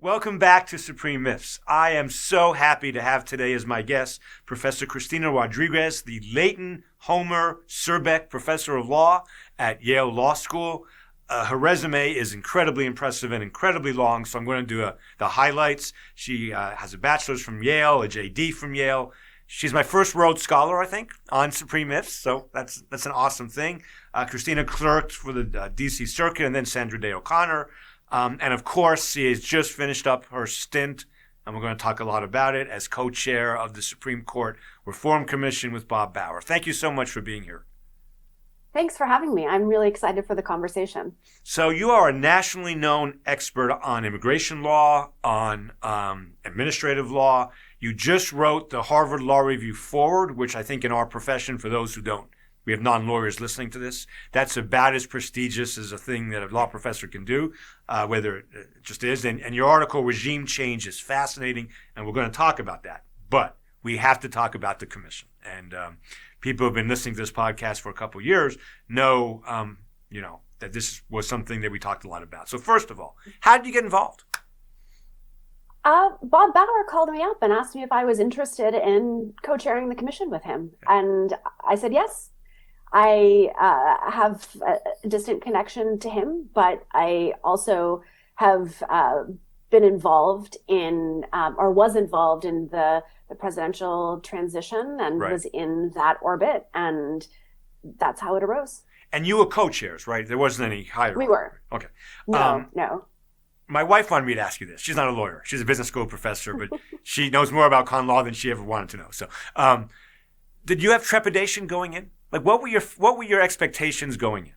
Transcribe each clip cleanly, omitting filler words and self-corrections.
Welcome back to Supreme Myths. I am so happy to have today as my guest Professor Cristina Rodriguez, the Leighton Homer Surbeck Professor of Law at Yale Law School. Her resume is incredibly impressive and incredibly long, so I'm going to do the highlights. She has a bachelor's from Yale, a JD from Yale. She's my first Rhodes Scholar, I think, on Supreme Myths, so that's an awesome thing. Cristina clerked for the D.C. Circuit and then Sandra Day O'Connor. And of course, she has just finished up her stint, and we're going to talk a lot about it, as co-chair of the Supreme Court Reform Commission with Bob Bauer. Thank you so much for being here. Thanks for having me. I'm really excited for the conversation. So you are a nationally known expert on immigration law, on administrative law. You just wrote the Harvard Law Review Forward, which I think in our profession, for those who don't, we have non-lawyers listening to this, that's about as prestigious as a thing that a law professor can do, whether it just is. And your article, Regime Change, is fascinating, and we're going to talk about that. But we have to talk about the commission. And people who have been listening to this podcast for a couple of years know, that this was something that we talked a lot about. So first of all, how did you get involved? Bob Bauer called me up and asked me if I was interested in co-chairing the commission with him. And I said yes. I have a distant connection to him, but I also have been involved in, or was involved in the presidential transition and Right. was in that orbit, and that's how it arose. And you were co-chairs, right? There wasn't any hierarchy. We were. Okay. No. My wife wanted me to ask you this. She's not a lawyer. She's a business school professor, but she knows more about con law than she ever wanted to know. So, did you have trepidation going in? Like, what were your expectations going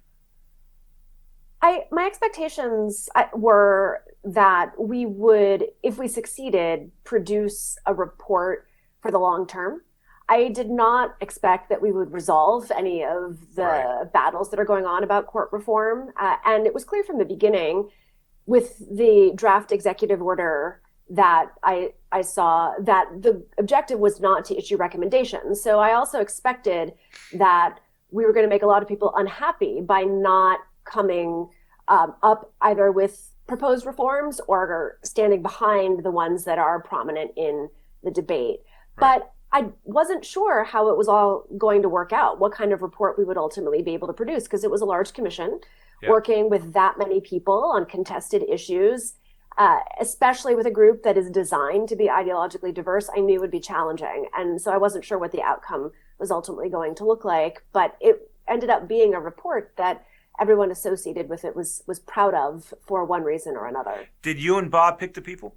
in? My expectations were that we would, if we succeeded, produce a report for the long term. I did not expect that we would resolve any of the battles that are going on about court reform. And it was clear from the beginning with the draft executive order that I saw that the objective was not to issue recommendations. So I also expected that we were going to make a lot of people unhappy by not coming up either with proposed reforms or standing behind the ones that are prominent in the debate. Right. But I wasn't sure how it was all going to work out, what kind of report we would ultimately be able to produce, because it was a large commission working with that many people on contested issues. Especially with a group that is designed to be ideologically diverse, I knew would be challenging. And so I wasn't sure what the outcome was ultimately going to look like, but it ended up being a report that everyone associated with it was proud of for one reason or another. Did you and Bob pick the people?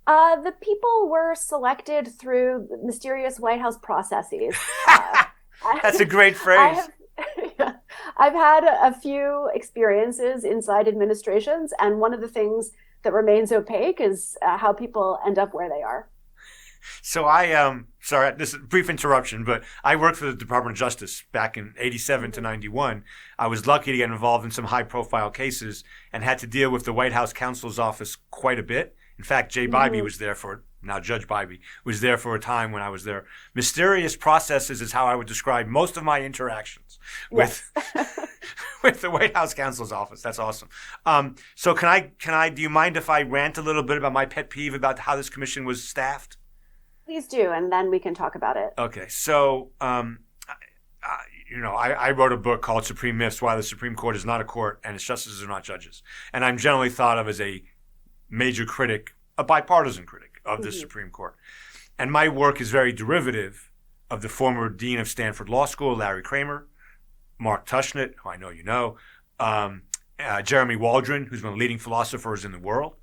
The people were selected through mysterious White House processes. That's a great phrase. I've had a few experiences inside administrations, and one of the things that remains opaque is how people end up where they are. So sorry, this is a brief interruption, but I worked for the Department of Justice back in 87 to 91. I was lucky to get involved in some high-profile cases and had to deal with the White House counsel's office quite a bit. In fact, Jay Bybee was there now Judge Bybee was there for a time when I was there. Mysterious processes is how I would describe most of my interactions with with the White House counsel's office. That's awesome. So can I do you mind if I rant a little bit about my pet peeve about how this commission was staffed? Please do, and then we can talk about it. Okay. So I wrote a book called Supreme Myths: Why the Supreme Court is Not a Court and its Justices Are Not Judges. And I'm generally thought of as a major critic, a bipartisan critic of the Supreme Court. And my work is very derivative of the former dean of Stanford Law School, Larry Kramer, Mark Tushnet, who I know you know, Jeremy Waldron, who's one of the leading philosophers in the world.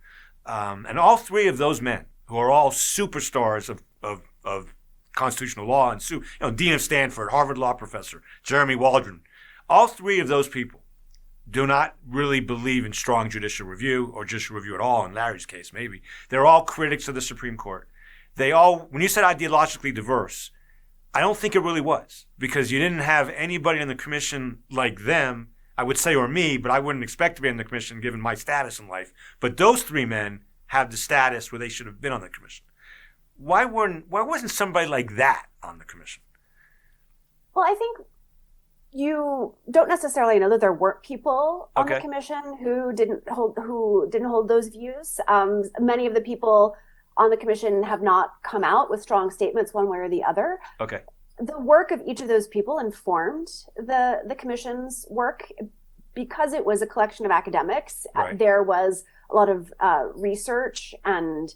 And all three of those men, who are all superstars of constitutional law, and dean of Stanford, Harvard law professor, Jeremy Waldron, all three of those people do not really believe in strong judicial review or judicial review at all, in Larry's case, maybe. They're all critics of the Supreme Court. When you said ideologically diverse, I don't think it really was, because you didn't have anybody in the commission like them, I would say, or me, but I wouldn't expect to be in the commission given my status in life. But those three men have the status where they should have been on the commission. Why wasn't somebody like that on the commission? Well, I think you don't necessarily know that there weren't people on the Okay. commission who didn't hold those views. Many of the people on the commission have not come out with strong statements one way or the other. Okay. The work of each of those people informed the commission's work because it was a collection of academics. Right. There was a lot of research and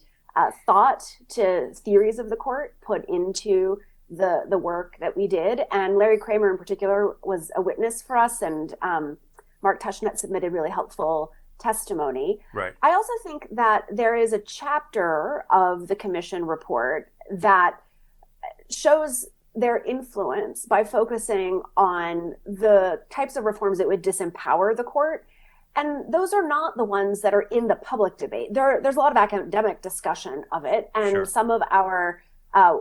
thought to theories of the court put into the work that we did. And Larry Kramer in particular was a witness for us, and Mark Tushnet submitted really helpful testimony. Right. I also think that there is a chapter of the commission report that shows their influence by focusing on the types of reforms that would disempower the court. And those are not the ones that are in the public debate. There's a lot of academic discussion of it, and Sure. some of our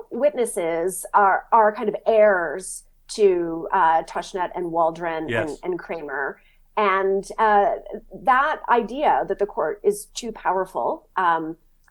witnesses are kind of heirs to Tushnet and Waldron Yes. and Kramer. And that idea that the court is too powerful,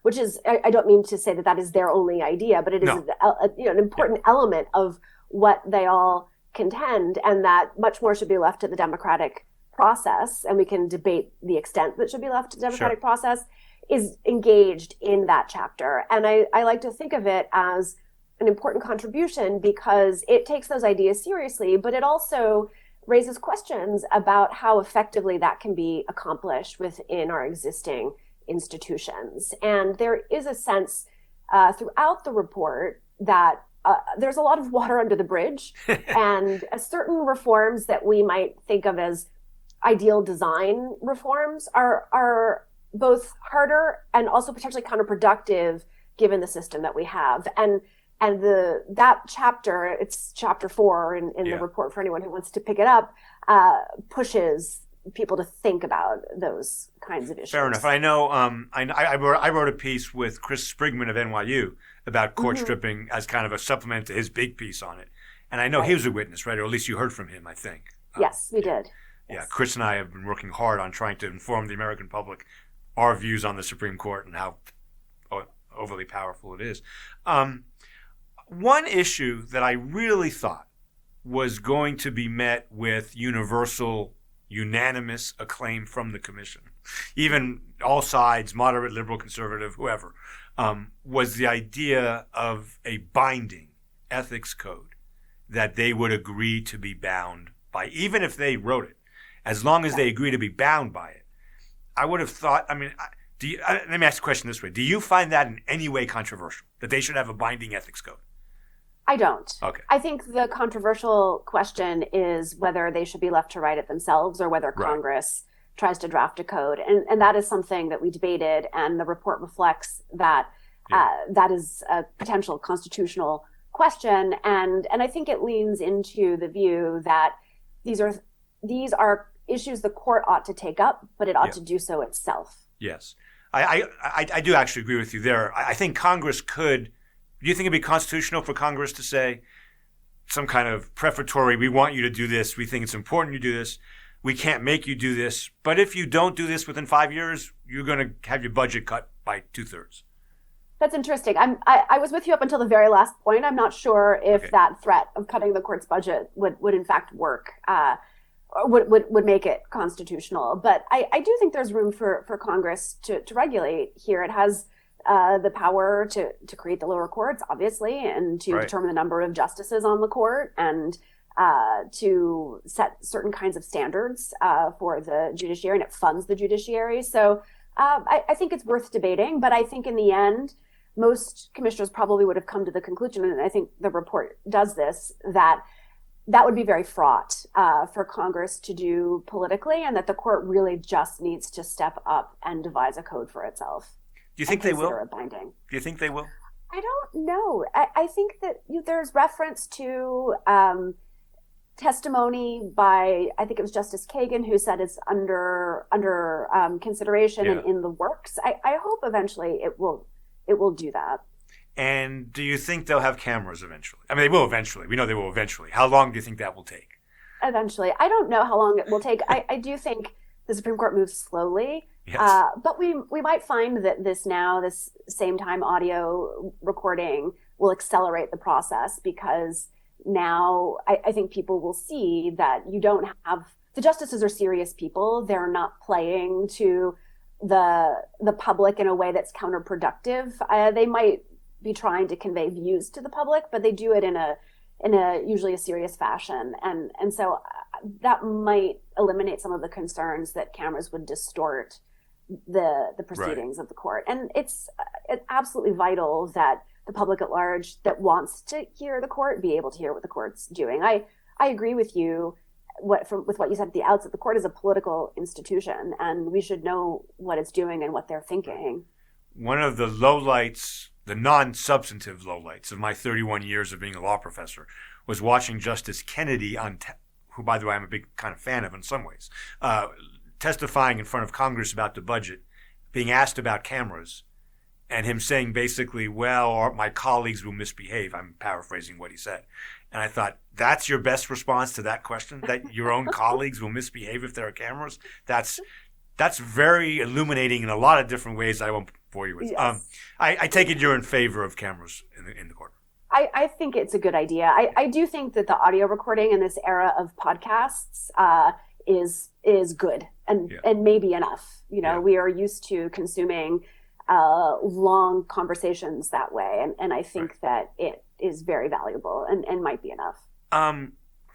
which is, I don't mean to say that that is their only idea, but it is No. an important element of what they all contend, and that much more should be left to the democratic process, and we can debate the extent that should be left to the democratic process, is engaged in that chapter. And I like to think of it as an important contribution because it takes those ideas seriously, but it also raises questions about how effectively that can be accomplished within our existing institutions. And there is a sense throughout the report that there's a lot of water under the bridge, and certain reforms that we might think of as ideal design reforms are both harder and also potentially counterproductive given the system that we have. And that chapter, it's chapter 4 in the report for anyone who wants to pick it up, pushes people to think about those kinds of issues. Fair enough. I know. I wrote a piece with Chris Sprigman of NYU about court stripping as kind of a supplement to his big piece on it, and I know he was a witness, right? Or at least you heard from him, I think. Yes, we did. Yeah, Yes. Chris and I have been working hard on trying to inform the American public our views on the Supreme Court and how overly powerful it is. One issue that I really thought was going to be met with universal, unanimous acclaim from the commission, even all sides, moderate, liberal, conservative, whoever, was the idea of a binding ethics code that they would agree to be bound by, even if they wrote it, as long as they agree to be bound by it. I would have thought, let me ask the question this way. Do you find that in any way controversial, that they should have a binding ethics code? I don't. Okay. I think the controversial question is whether they should be left to write it themselves or whether Congress tries to draft a code. And that is something that we debated, and the report reflects that that is a potential constitutional question. And I think it leans into the view that these are issues the court ought to take up, but it ought to do so itself. Yes. I do actually agree with you there. I think Congress could. Do you think it'd be constitutional for Congress to say some kind of prefatory, we want you to do this, we think it's important you do this, we can't make you do this, but if you don't do this within 5 years, you're going to have your budget cut by 2/3? That's interesting. I was with you up until the very last point. I'm not sure if that threat of cutting the court's budget would in fact work, would make it constitutional. But I do think there's room for Congress to regulate here. It has the power to create the lower courts, obviously, and to determine the number of justices on the court, and to set certain kinds of standards for the judiciary, and it funds the judiciary. So I think it's worth debating, but I think in the end, most commissioners probably would have come to the conclusion, and I think the report does this, that would be very fraught for Congress to do politically, and that the court really just needs to step up and devise a code for itself. Do you think they will? It binding. Do you think they will? I don't know. I think that there's reference to testimony by, I think it was Justice Kagan, who said it's under consideration and in the works. I hope eventually it will do that. And do you think they'll have cameras eventually? I mean, they will eventually. We know they will eventually. How long do you think that will take? Eventually. I don't know how long it will take. I do think the Supreme Court moves slowly. Yes. But we might find that this same time audio recording will accelerate the process, because now I think people will see that you don't have the justices are serious people. They're not playing to the public in a way that's counterproductive. They might be trying to convey views to the public, but they do it in a usually a serious fashion, and so that might eliminate some of the concerns that cameras would distort the proceedings of the court. And it's absolutely vital that the public at large that wants to hear the court be able to hear what the court's doing. I agree with you with what you said at the outset. The court is a political institution, and we should know what it's doing and what they're thinking. One of the lowlights, the non-substantive lowlights of my 31 years of being a law professor, was watching Justice Kennedy who, by the way, I'm a big kind of fan of in some ways, testifying in front of Congress about the budget, being asked about cameras, and him saying basically, well, my colleagues will misbehave. I'm paraphrasing what he said. And I thought, that's your best response to that question? That your own colleagues will misbehave if there are cameras? That's very illuminating in a lot of different ways I won't bore you with. Yes. I take it you're in favor of cameras in the courtroom. I think it's a good idea. I do think that the audio recording in this era of podcasts is good and maybe enough. We are used to consuming long conversations that way, and I think that it is very valuable and might be enough. Can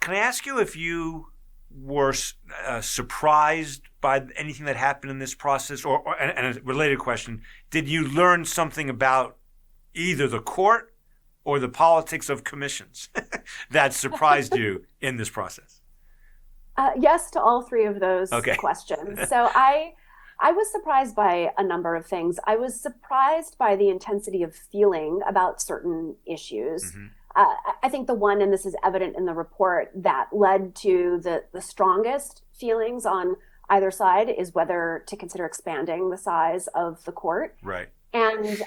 I ask you if you were surprised by anything that happened in this process, and a related question, did you learn something about either the court or the politics of commissions that surprised you in this process? Yes to all three of those questions. So I was surprised by a number of things. I was surprised by the intensity of feeling about certain issues. Mm-hmm. I think the one, and this is evident in the report, that led to the strongest feelings on either side is whether to consider expanding the size of the court. Right. And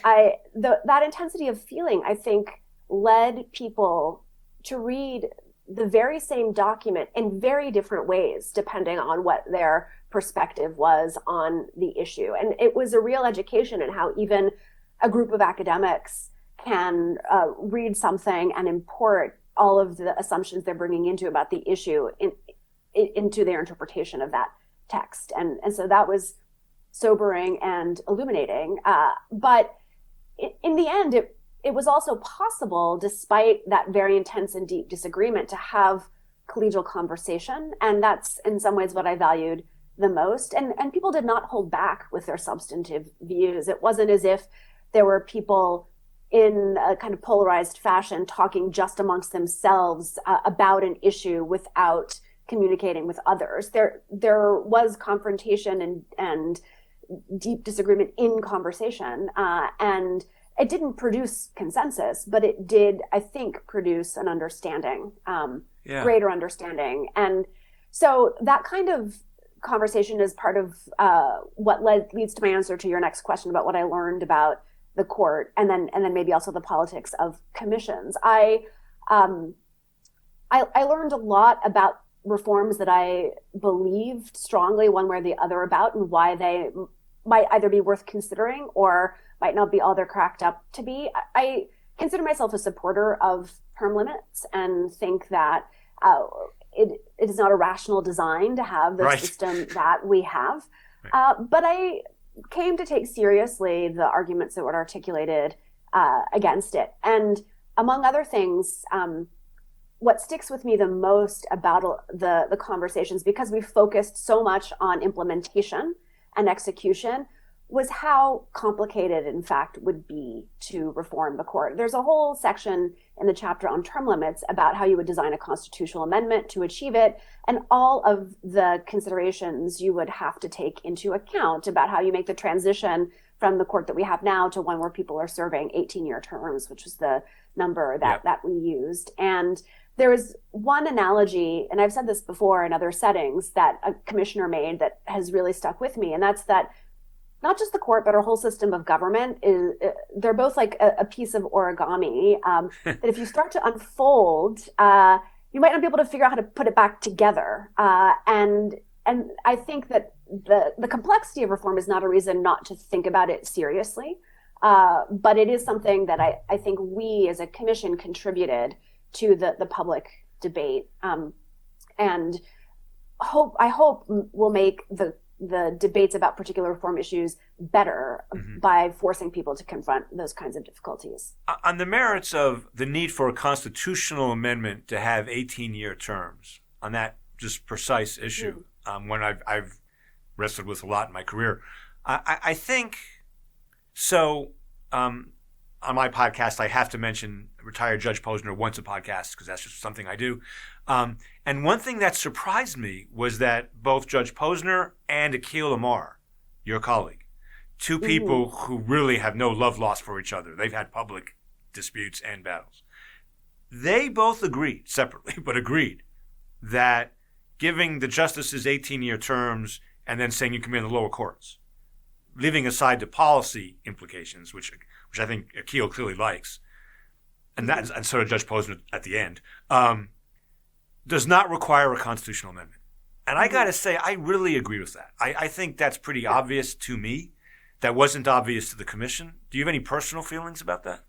that intensity of feeling, I think, led people to read the very same document in very different ways, depending on what their perspective was on the issue. And it was a real education in how even a group of academics can read something and import all of the assumptions they're bringing into about the issue into their interpretation of that text. And so that was sobering and illuminating. But in the end, it was also possible, despite that very intense and deep disagreement, to have collegial conversation. And that's in some ways what I valued the most. And people did not hold back with their substantive views. It wasn't as if there were people in a kind of polarized fashion talking just amongst themselves about an issue without communicating with others. There was confrontation and deep disagreement in conversation. And it didn't produce consensus, but it did, I think, produce an understanding, greater understanding. And so that kind of conversation is part of what leads to my answer to your next question about what I learned about the court, and then maybe also the politics of commissions. I learned a lot about reforms that I believed strongly one way or the other about, and why they might either be worth considering or might not be all they're cracked up to be. I consider myself a supporter of term limits and think that it is not a rational design to have the system that we have. Right. But I came to take seriously the arguments that were articulated against it. And among other things, what sticks with me the most about the conversations, because we focused so much on implementation and execution, was how complicated, in fact, would be to reform the court. There's a whole section in the chapter on term limits about how you would design a constitutional amendment to achieve it, and all of the considerations you would have to take into account about how you make the transition from the court that we have now to one where people are serving 18-year terms, which was the number that we used. And there was one analogy, and I've said this before in other settings, that a commissioner made that has really stuck with me, and that's that not just the court, but our whole system of government they're both like a piece of origami that if you start to unfold, you might not be able to figure out how to put it back together. And I think that the complexity of reform is not a reason not to think about it seriously. But it is something that I think we as a commission contributed to the public debate, and I hope will make the debates about particular reform issues better by forcing people to confront those kinds of difficulties. On the merits of the need for a constitutional amendment to have 18-year terms, on that just precise issue, one I've wrestled with a lot in my career, I think so. On my podcast, I have to mention retired Judge Posner once a podcast because that's just something I do. And one thing that surprised me was that both Judge Posner and Akhil Amar, your colleague, two people who really have no love lost for each other, they've had public disputes and battles, they both agreed, separately, but agreed that giving the justices 18-year terms and then saying you can be in the lower courts, leaving aside the policy implications, which I think Akhil clearly likes, and so did Judge Posner at the end, does not require a constitutional amendment. And I got to say, I really agree with that. I think that's pretty obvious to me. That wasn't obvious to the commission. Do you have any personal feelings about that?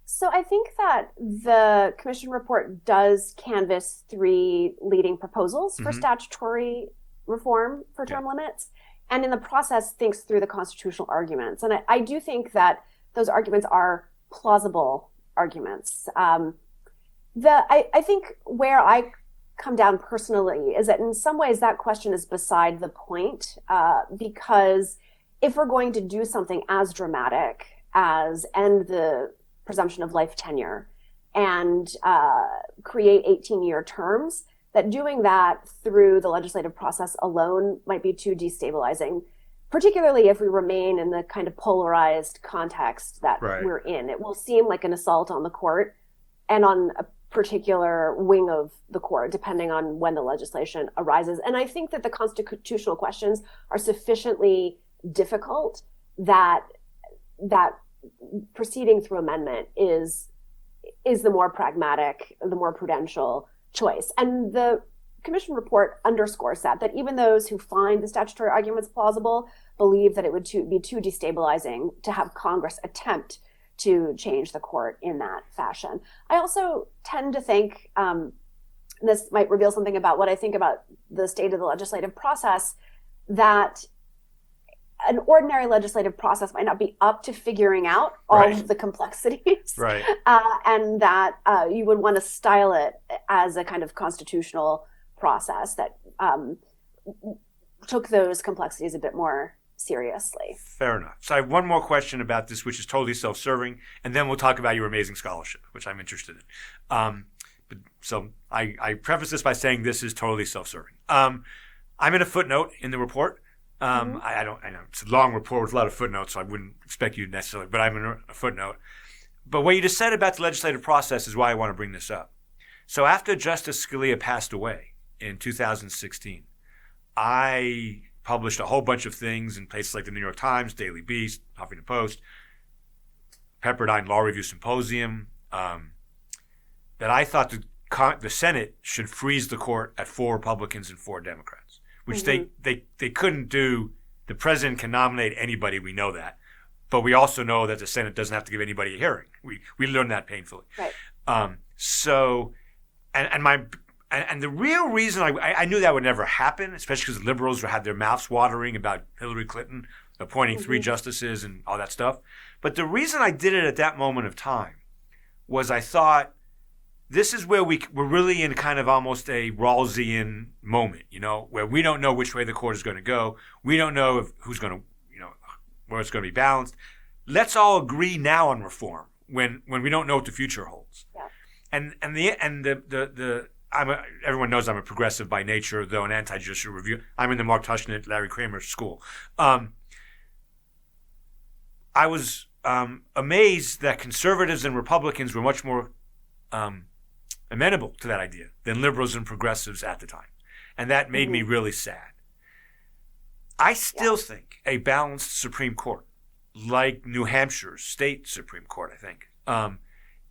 So I think that the commission report does canvass 3 leading proposals for statutory reform for term limits, and in the process thinks through the constitutional arguments. And I do think that those arguments are plausible arguments. I think where I come down personally is that in some ways that question is beside the point, because if we're going to do something as dramatic as end the presumption of life tenure and create 18-year terms, that doing that through the legislative process alone might be too destabilizing, particularly if we remain in the kind of polarized context that we're in. It will seem like an assault on the court and on a particular wing of the court, depending on when the legislation arises. And I think that the constitutional questions are sufficiently difficult that proceeding through amendment is the more pragmatic, the more prudential choice. And the commission report underscores that even those who find the statutory arguments plausible believe that it would be too destabilizing to have Congress attempt to change the court in that fashion. I also tend to think, this might reveal something about what I think about the state of the legislative process, that an ordinary legislative process might not be up to figuring out all of the complexities, and that you would want to style it as a kind of constitutional process that took those complexities a bit more seriously. Fair enough. So I have one more question about this, which is totally self-serving, and then we'll talk about your amazing scholarship, which I'm interested in. So I preface this by saying this is totally self-serving. I'm in a footnote in the report. I know it's a long report with a lot of footnotes, so I wouldn't expect you necessarily, but I'm in a footnote. But what you just said about the legislative process is why I want to bring this up. So after Justice Scalia passed away in 2016, I published a whole bunch of things in places like the New York Times, Daily Beast, Huffington Post, Pepperdine Law Review Symposium, that I thought the Senate should freeze the court at 4 Republicans and 4 Democrats. Which they couldn't do. The president can nominate anybody, we know that. But we also know that the Senate doesn't have to give anybody a hearing. We learned that painfully. Right. And the real reason I knew that would never happen, especially because liberals had their mouths watering about Hillary Clinton appointing 3 justices and all that stuff. But the reason I did it at that moment of time was I thought, this is where we're really in kind of almost a Rawlsian moment, where we don't know which way the court is going to go. We don't know who's going to, where it's going to be balanced. Let's all agree now on reform when we don't know what the future holds. Yeah. Everyone knows I'm a progressive by nature, though an anti-judicial review. I'm in the Mark Tushnet, Larry Kramer school. I was amazed that conservatives and Republicans were much more amenable to that idea than liberals and progressives at the time. And that made me really sad. I still think a balanced Supreme Court, like New Hampshire's state Supreme Court, I think,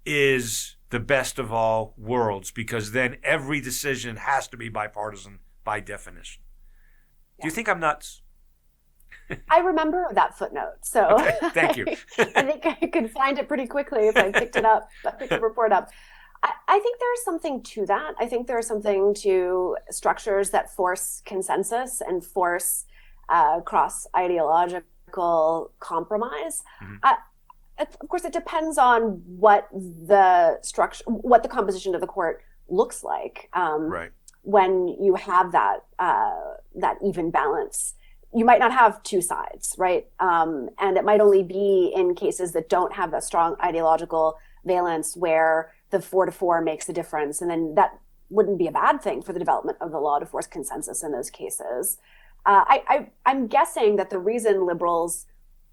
is the best of all worlds, because then every decision has to be bipartisan by definition. Do you think I'm nuts? I remember that footnote, so okay, thank you. I think I could find it pretty quickly if I picked the report up. I think there's something to that. I think there's something to structures that force consensus and force cross ideological compromise. Hmm. Of course, it depends on what the structure, what the composition of the court looks like. Right. When you have that even balance, you might not have two sides, right? And it might only be in cases that don't have a strong ideological valence where the 4-4 makes a difference, and then that wouldn't be a bad thing for the development of the law to force consensus in those cases. I'm guessing that the reason liberals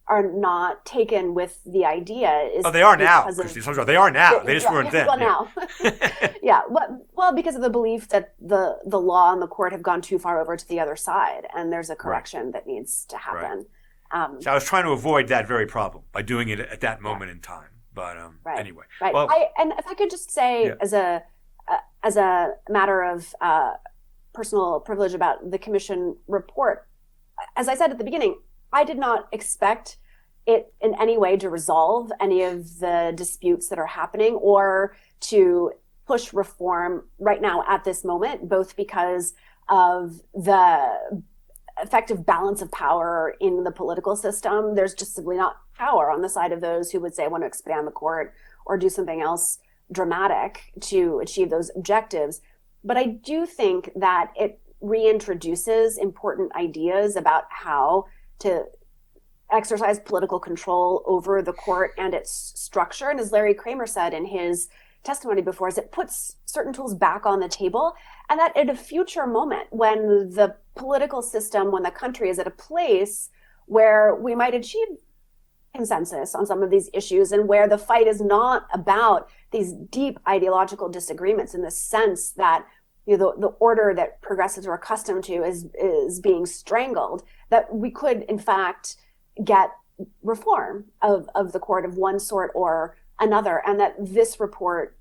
are not taken with the idea is Oh, they are now, because of Christine. They are now. They just weren't then. well Yeah. now yeah well because of the belief that the law and the court have gone too far over to the other side, and there's a correction that needs to happen. So I was trying to avoid that very problem by doing it at that moment in time. But Right. anyway, Right. well, And if I could just say, yeah. As a matter of personal privilege about the commission report, as I said at the beginning, I did not expect it in any way to resolve any of the disputes that are happening or to push reform right now at this moment, both because of the effective balance of power in the political system. There's just simply not power on the side of those who would say, I want to expand the court or do something else dramatic to achieve those objectives. But I do think that it reintroduces important ideas about how to exercise political control over the court and its structure. And as Larry Kramer said in his testimony before us, it puts certain tools back on the table, and that at a future moment when the political system, when the country is at a place where we might achieve consensus on some of these issues and where the fight is not about these deep ideological disagreements in the sense that the order that progressives are accustomed to is being strangled, that we could in fact get reform of the court of one sort or another, and that this report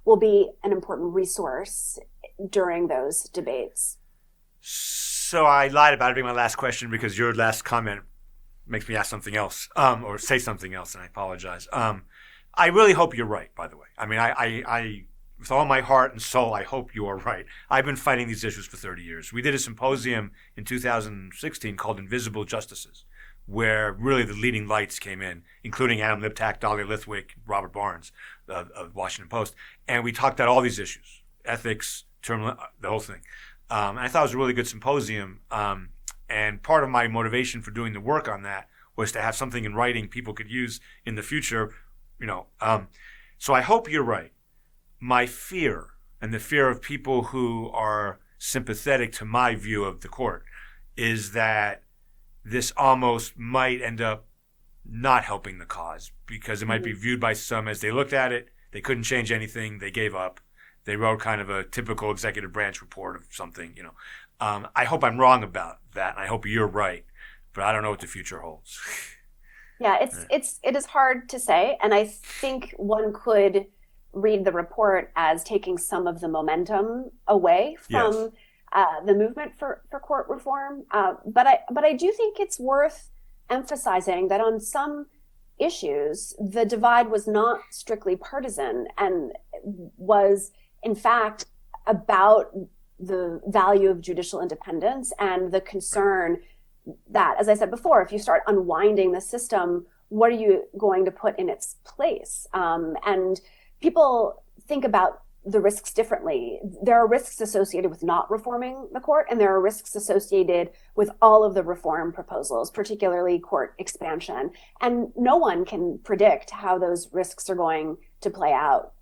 will be an important resource during those debates. So I lied about it being my last question because your last comment makes me ask something else, or say something else, and I apologize. I really hope you're right, by the way. I mean, I with all my heart and soul, I hope you are right. I've been fighting these issues for 30 years. We did a symposium in 2016 called Invisible Justices, where really the leading lights came in, including Adam Liptak, Dahlia Lithwick, Robert Barnes of Washington Post. And we talked about all these issues, ethics, the whole thing. And I thought it was a really good symposium. And part of my motivation for doing the work on that was to have something in writing people could use in the future. So I hope you're right. My fear, and the fear of people who are sympathetic to my view of the court, is that this almost might end up not helping the cause, because it might be viewed by some as they looked at it, they couldn't change anything, they gave up, they wrote kind of a typical executive branch report of something. I hope I'm wrong about that, and I hope you're right, but I don't know what the future holds. Yeah, it is hard to say, and I think one could read the report as taking some of the momentum away from the movement for court reform. But I do think it's worth emphasizing that on some issues, the divide was not strictly partisan and was, in fact, about the value of judicial independence and the concern that, as I said before, if you start unwinding the system, what are you going to put in its place? And people think about the risks differently. There are risks associated with not reforming the court, and there are risks associated with all of the reform proposals, particularly court expansion. And no one can predict how those risks are going to play out.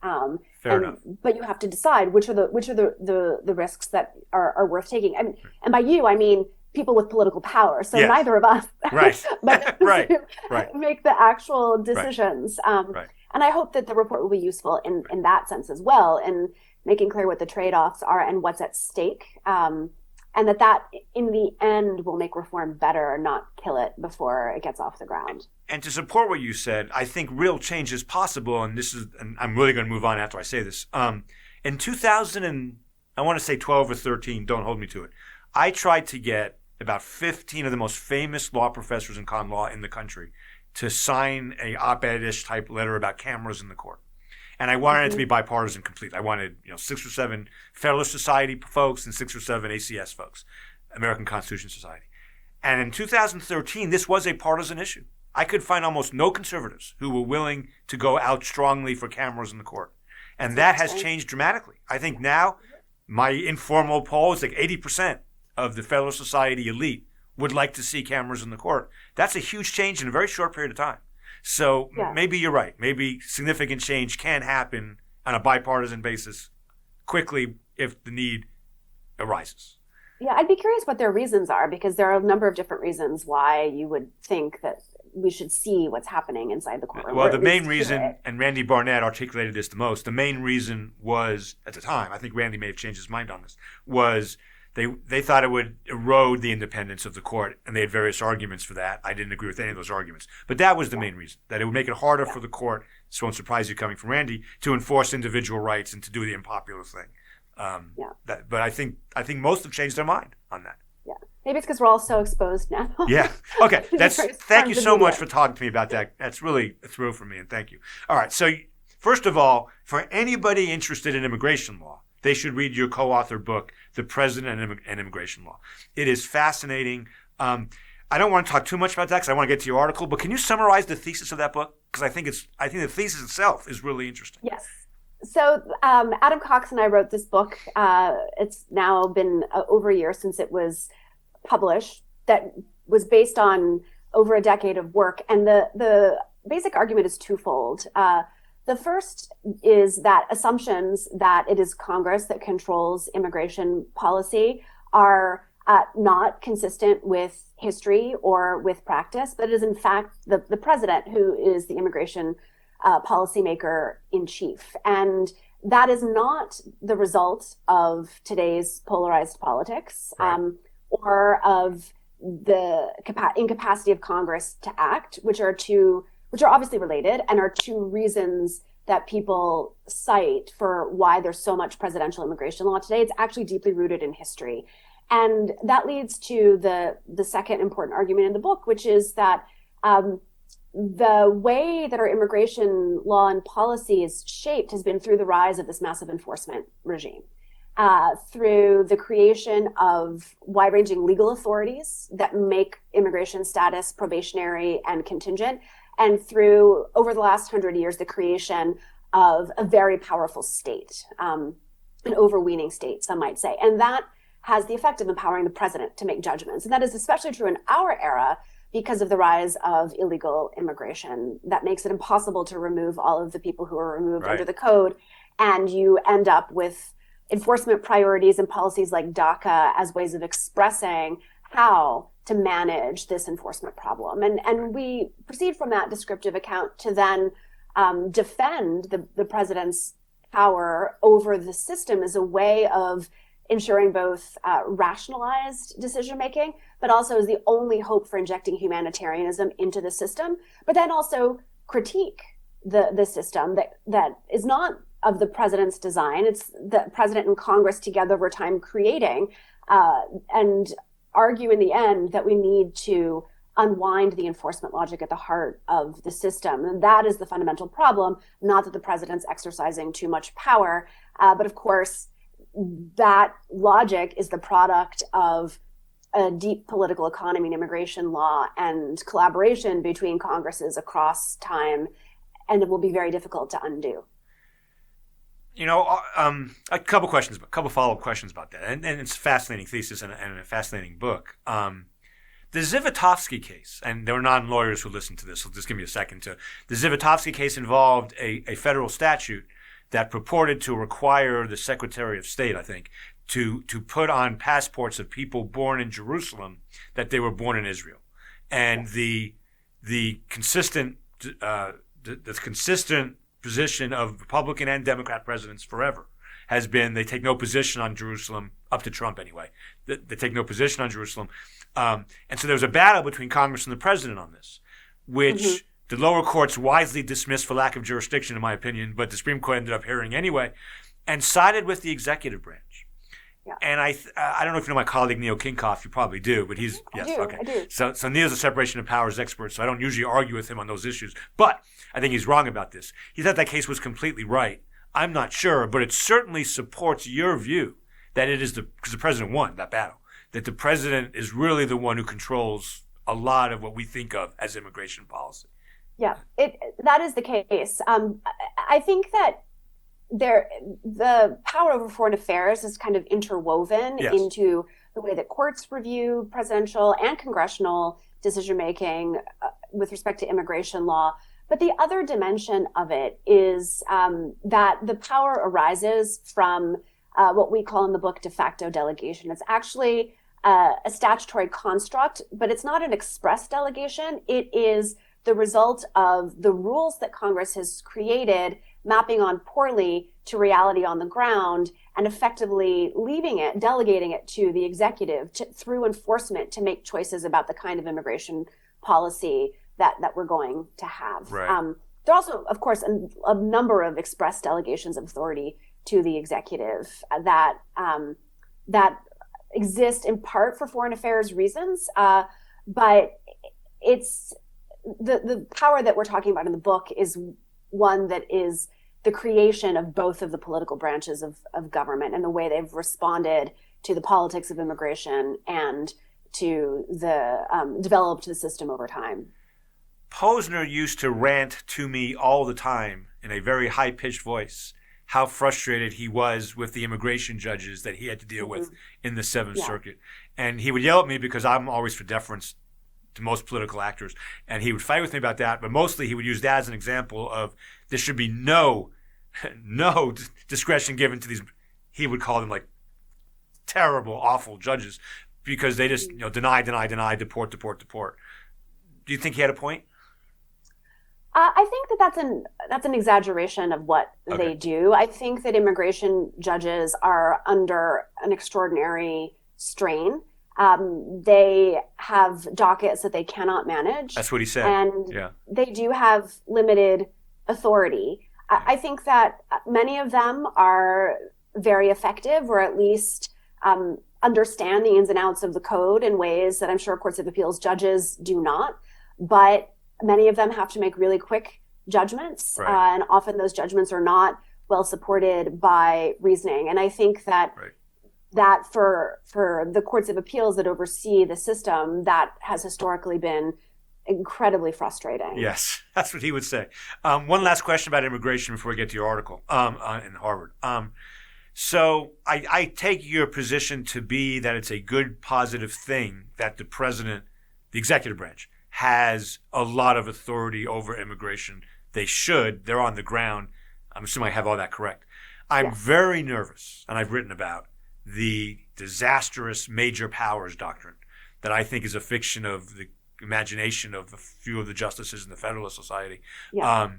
Fair enough. But you have to decide which are the risks that are worth taking. And by you, I mean people with political power. So neither of us, right, but right, make the actual decisions. Right. And I hope that the report will be useful in that sense as well, in making clear what the trade-offs are and what's at stake. And that in the end will make reform better, not kill it before it gets off the ground. And to support what you said, I think real change is possible. And I'm really going to move on after I say this. In 2000 and I want to say 12 or 13, don't hold me to it, I tried to get about 15 of the most famous law professors in con law in the country to sign a op-ed-ish type letter about cameras in the court. And I wanted it to be bipartisan completely. I wanted 6 or 7 Federalist Society folks and 6 or 7 ACS folks, American Constitution Society. And in 2013, this was a partisan issue. I could find almost no conservatives who were willing to go out strongly for cameras in the court. And that has changed dramatically. I think now my informal poll is like 80% of the Federalist Society elite would like to see cameras in the court. That's a huge change in a very short period of time. So maybe you're right. Maybe significant change can happen on a bipartisan basis quickly if the need arises. Yeah, I'd be curious what their reasons are, because there are a number of different reasons why you would think that we should see what's happening inside the courtroom. Well, the main reason, and Randy Barnett articulated this the most, the main reason was, at the time, I think Randy may have changed his mind on this, was they thought it would erode the independence of the court, and they had various arguments for that. I didn't agree with any of those arguments. But that was the main reason, that it would make it harder for the court, this won't surprise you coming from Randy, to enforce individual rights and to do the unpopular thing. But I think most have changed their mind on that. Yeah, maybe it's because we're all so exposed now. Yeah. Okay. Thank you so much for talking to me about that. That's really a thrill for me, and thank you. All right. So first of all, for anybody interested in immigration law, they should read your co-authored book, The President and Immigration Law. It is fascinating. I don't want to talk too much about that because I want to get to your article, but can you summarize the thesis of that book? Because I think the thesis itself is really interesting. Yes. So Adam Cox and I wrote this book. It's now been over a year since it was published. That was based on over a decade of work, and the basic argument is twofold. The first is that assumptions that it is Congress that controls immigration policy are not consistent with history or with practice, but it is in fact the president who is the immigration policymaker in chief. And that is not the result of today's polarized politics, right, or of the incapacity of Congress to act, which are obviously related and are two reasons that people cite for why there's so much presidential immigration law today. It's actually deeply rooted in history. And that leads to the second important argument in the book, which is that the way that our immigration law and policy is shaped has been through the rise of this massive enforcement regime, through the creation of wide-ranging legal authorities that make immigration status probationary and contingent, and through, over the last 100 years, the creation of a very powerful state, an overweening state, some might say. And that has the effect of empowering the president to make judgments. And that is especially true in our era because of the rise of illegal immigration. That makes it impossible to remove all of the people who are removed under the code. And you end up with enforcement priorities and policies like DACA as ways of expressing how to manage this enforcement problem. And we proceed from that descriptive account to then defend the president's power over the system as a way of ensuring both rationalized decision-making, but also as the only hope for injecting humanitarianism into the system, but then also critique the system that is not of the president's design. It's the president and Congress together over time creating, and argue in the end that we need to unwind the enforcement logic at the heart of the system. And that is the fundamental problem, not that the president's exercising too much power, but of course, that logic is the product of a deep political economy and immigration law and collaboration between Congresses across time, and it will be very difficult to undo. A couple follow-up questions about that, and it's a fascinating thesis and a fascinating book. The Zivotofsky case, and there are non-lawyers who listen to this, so just give me a second to. The Zivotofsky case involved a federal statute that purported to require the Secretary of State, I think, to put on passports of people born in Jerusalem that they were born in Israel, and the consistent position of Republican and Democrat presidents forever has been they take no position on Jerusalem, up to Trump anyway. They take no position on Jerusalem. And so there was a battle between Congress and the president on this, which the lower courts wisely dismissed for lack of jurisdiction, in my opinion, but the Supreme Court ended up hearing anyway, and sided with the executive branch. Yeah. And I don't know if you know my colleague Neil Kinkoff. You probably do, but he's I yes, do. okay. I do. So Neil's a separation of powers expert, so I don't usually argue with him on those issues. But I think he's wrong about this. He thought that case was completely right. I'm not sure, but it certainly supports your view that it is because the president won that battle. That the president is really the one who controls a lot of what we think of as immigration policy. Yeah, that is the case. I think that the power over foreign affairs is kind of interwoven Yes. into the way that courts review presidential and congressional decision making with respect to immigration law. But the other dimension of it is that the power arises from what we call in the book de facto delegation. It's actually a statutory construct, but it's not an express delegation. It is the result of the rules that Congress has created, mapping on poorly to reality on the ground, and effectively delegating it to the executive through enforcement to make choices about the kind of immigration policy that we're going to have. Right. There are also, of course, a number of express delegations of authority to the executive that exist in part for foreign affairs reasons, but it's the power that we're talking about in the book is one that is the creation of both of the political branches of government and the way they've responded to the politics of immigration and to the developed the system over time. Posner used to rant to me all the time in a very high-pitched voice how frustrated he was with the immigration judges that he had to deal with in the Seventh Circuit. And he would yell at me because I'm always for deference to most political actors. And he would fight with me about that, but mostly he would use that as an example of there should be no discretion given to these, he would call them like terrible, awful judges because they just deny, deport. Do you think he had a point? I think that's an exaggeration of what they do. I think that immigration judges are under an extraordinary strain. They have dockets that they cannot manage. That's what he said. And they do have limited authority. I think that many of them are very effective, or at least understand the ins and outs of the code in ways that I'm sure courts of appeals judges do not. But many of them have to make really quick judgments, and often those judgments are not well supported by reasoning. And I think that that for the courts of appeals that oversee the system, that has historically been incredibly frustrating. Yes, that's what he would say. One last question about immigration before we get to your article in Harvard. So I take your position to be that it's a good, positive thing that the president, the executive branch, has a lot of authority over immigration. They should. They're on the ground. I'm assuming I have all that correct. I'm very nervous, and I've written about the disastrous major powers doctrine that I think is a fiction of the imagination of a few of the justices in the Federalist Society. Yeah.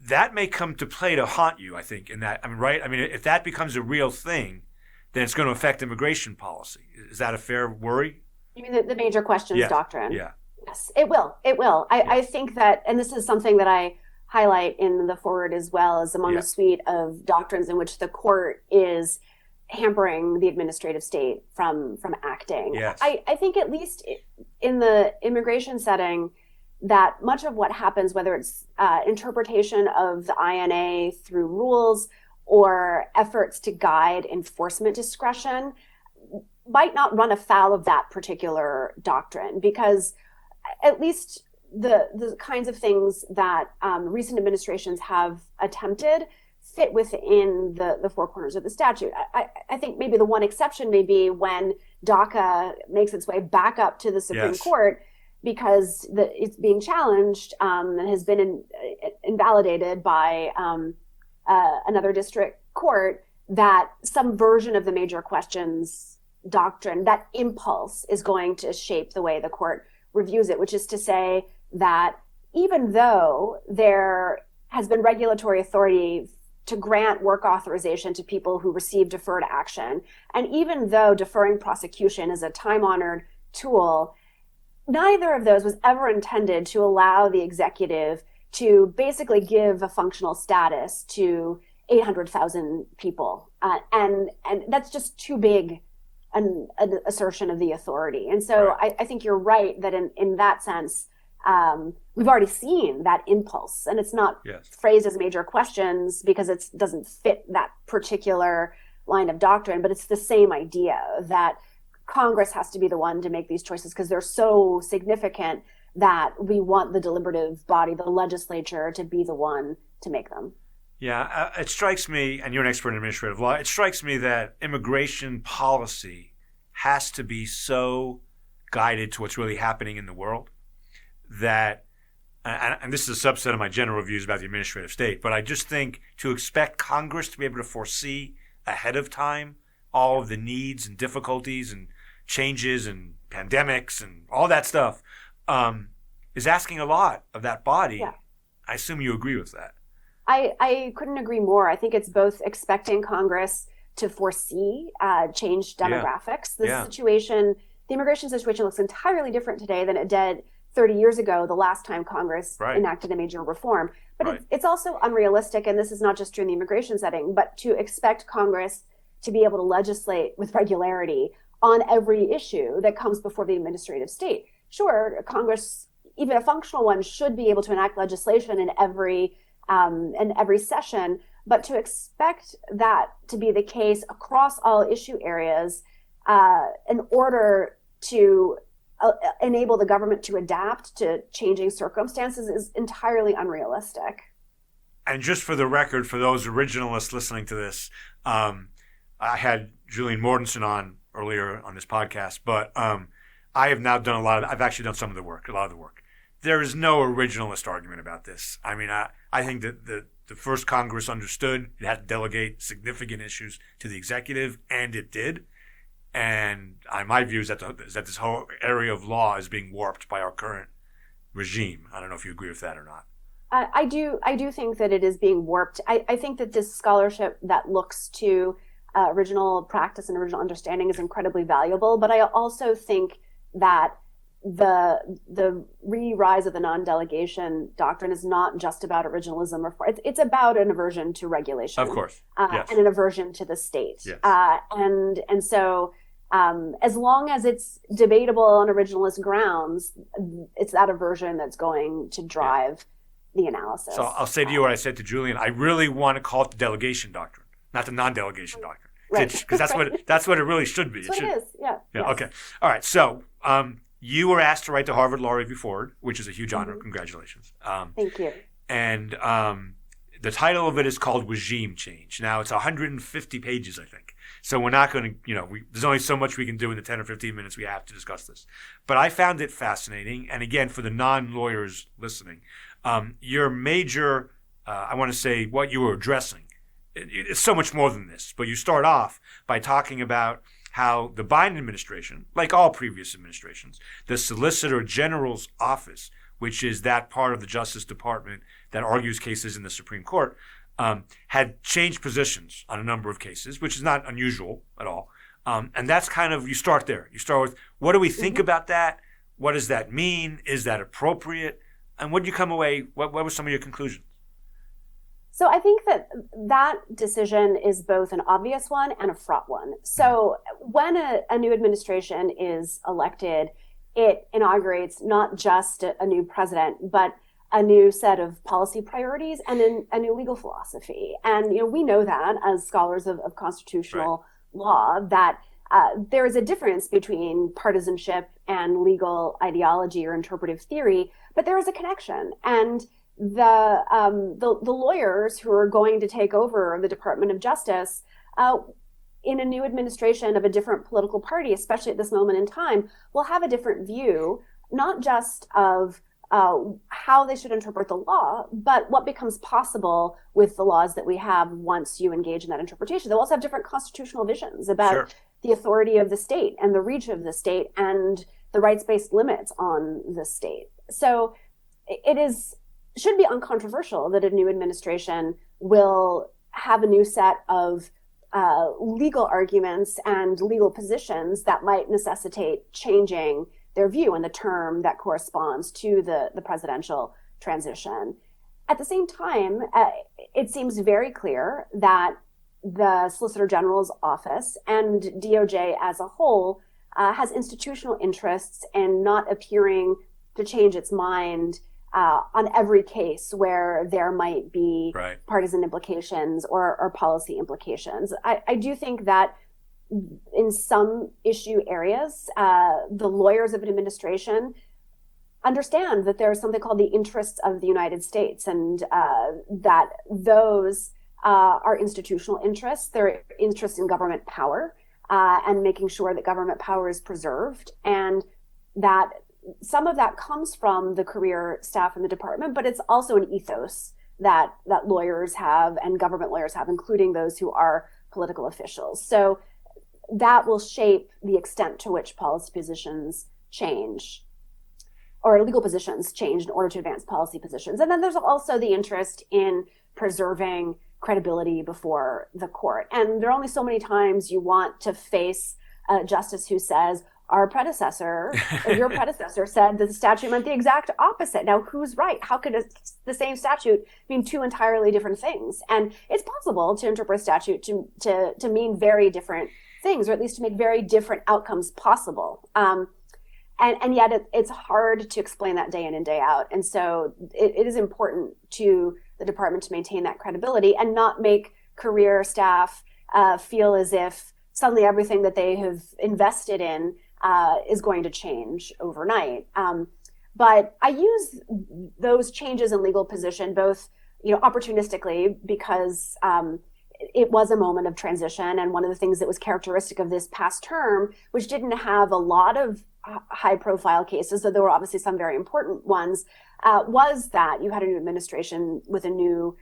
That may come to play to haunt you, I think, in that. I mean, right? I mean, if that becomes a real thing, then it's going to affect immigration policy. Is that a fair worry? You mean the major questions doctrine? Yeah. Yes, it will. It will. I think that, and this is something that I highlight in the foreword as well, as among a suite of doctrines in which the court is hampering the administrative state from acting. Yes. I think at least in the immigration setting, that much of what happens, whether it's interpretation of the INA through rules or efforts to guide enforcement discretion, might not run afoul of that particular doctrine, because at least the kinds of things that recent administrations have attempted fit within the four corners of the statute. I think maybe the one exception may be when DACA makes its way back up to the Supreme Court, because it's being challenged and has been invalidated by another district court, that some version of the major questions doctrine, that impulse, is going to shape the way the court reviews it, which is to say that even though there has been regulatory authority to grant work authorization to people who receive deferred action, and even though deferring prosecution is a time-honored tool, neither of those was ever intended to allow the executive to basically give a functional status to 800,000 people. And that's just too big an assertion of the authority. And so Right. I think you're right that in that sense, we've already seen that impulse, and it's not Yes. phrased as major questions because it doesn't fit that particular line of doctrine, but it's the same idea that Congress has to be the one to make these choices because they're so significant that we want the deliberative body, the legislature, to be the one to make them. Yeah, it strikes me, and you're an expert in administrative law, it strikes me that immigration policy has to be so guided to what's really happening in the world that, and this is a subset of my general views about the administrative state, but I just think to expect Congress to be able to foresee ahead of time all of the needs and difficulties and changes and pandemics and all that stuff is asking a lot of that body. Yeah. I assume you agree with that. I couldn't agree more. I think it's both expecting Congress to foresee changed demographics. The immigration situation looks entirely different today than it did 30 years ago, the last time Congress enacted a major reform. But it's also unrealistic, and this is not just true in the immigration setting, but to expect Congress to be able to legislate with regularity on every issue that comes before the administrative state. Sure, Congress, even a functional one, should be able to enact legislation in every session, but to expect that to be the case across all issue areas in order to enable the government to adapt to changing circumstances is entirely unrealistic. And just for the record, for those originalists listening to this, I had Julian Mortensen on earlier on this podcast, but I have now done I've actually done some of the work, a lot of the work. There is no originalist argument about this. I mean, I think that the first Congress understood it had to delegate significant issues to the executive, and it did. And my view is that this whole area of law is being warped by our current regime. I don't know if you agree with that or not. I do think that it is being warped. I think that this scholarship that looks to original practice and original understanding is incredibly valuable. But I also think that the re-rise of the non-delegation doctrine is not just about originalism or it's about an aversion to regulation, of course, yes. And an aversion to the state. Yes. And so as long as it's debatable on originalist grounds, it's that aversion that's going to drive the analysis. So I'll say to you what I said to Julian. I really want to call it the delegation doctrine, not the non-delegation doctrine, because that's what it really should be. That's what it is. Yeah. Yeah. Yes. Okay. All right. So you were asked to write the Harvard Law Review Forward, which is a huge honor. Congratulations. Thank you. And the title of it is called Regime Change. Now, it's 150 pages, I think. So we're not going to, there's only so much we can do in the 10 or 15 minutes we have to discuss this. But I found it fascinating. And again, for the non-lawyers listening, your major, I want to say what you were addressing, it's so much more than this. But you start off by talking about how the Biden administration, like all previous administrations, the Solicitor General's office, which is that part of the Justice Department that argues cases in the Supreme Court, had changed positions on a number of cases, which is not unusual at all. And that's kind of, you start there. You start with, what do we think about that? What does that mean? Is that appropriate? And when you come away, what were some of your conclusions? So I think that decision is both an obvious one and a fraught one. So when a new administration is elected, it inaugurates not just a new president, but a new set of policy priorities and a new legal philosophy. And we know that as scholars of constitutional law, that there is a difference between partisanship and legal ideology or interpretive theory, but there is a connection. And the lawyers who are going to take over the Department of Justice in a new administration of a different political party, especially at this moment in time, will have a different view, not just of how they should interpret the law, but what becomes possible with the laws that we have once you engage in that interpretation. They'll also have different constitutional visions about the authority of the state and the reach of the state and the rights-based limits on the state. So should be uncontroversial that a new administration will have a new set of legal arguments and legal positions that might necessitate changing their view in the term that corresponds to the presidential transition. At the same time, it seems very clear that the Solicitor General's office and DOJ as a whole has institutional interests in not appearing to change its mind on every case where there might be Right. partisan implications or policy implications. I do think that in some issue areas, the lawyers of an administration understand that there's something called the interests of the United States, and that those are institutional interests. They're interests in government power and making sure that government power is preserved, and that some of that comes from the career staff in the department, but it's also an ethos that lawyers have and government lawyers have, including those who are political officials. So that will shape the extent to which policy positions change, or legal positions change in order to advance policy positions. And then there's also the interest in preserving credibility before the court. And there are only so many times you want to face a justice who says, our predecessor, or your predecessor said that the statute meant the exact opposite. Now, who's right? How could the same statute mean two entirely different things? And it's possible to interpret a statute to mean very different things, or at least to make very different outcomes possible. And yet it's hard to explain that day in and day out. And so it is important to the department to maintain that credibility and not make career staff feel as if suddenly everything that they have invested in is going to change overnight. But I use those changes in legal position both, opportunistically, because it was a moment of transition. And one of the things that was characteristic of this past term, which didn't have a lot of high profile cases, though there were obviously some very important ones, was that you had a new administration with a new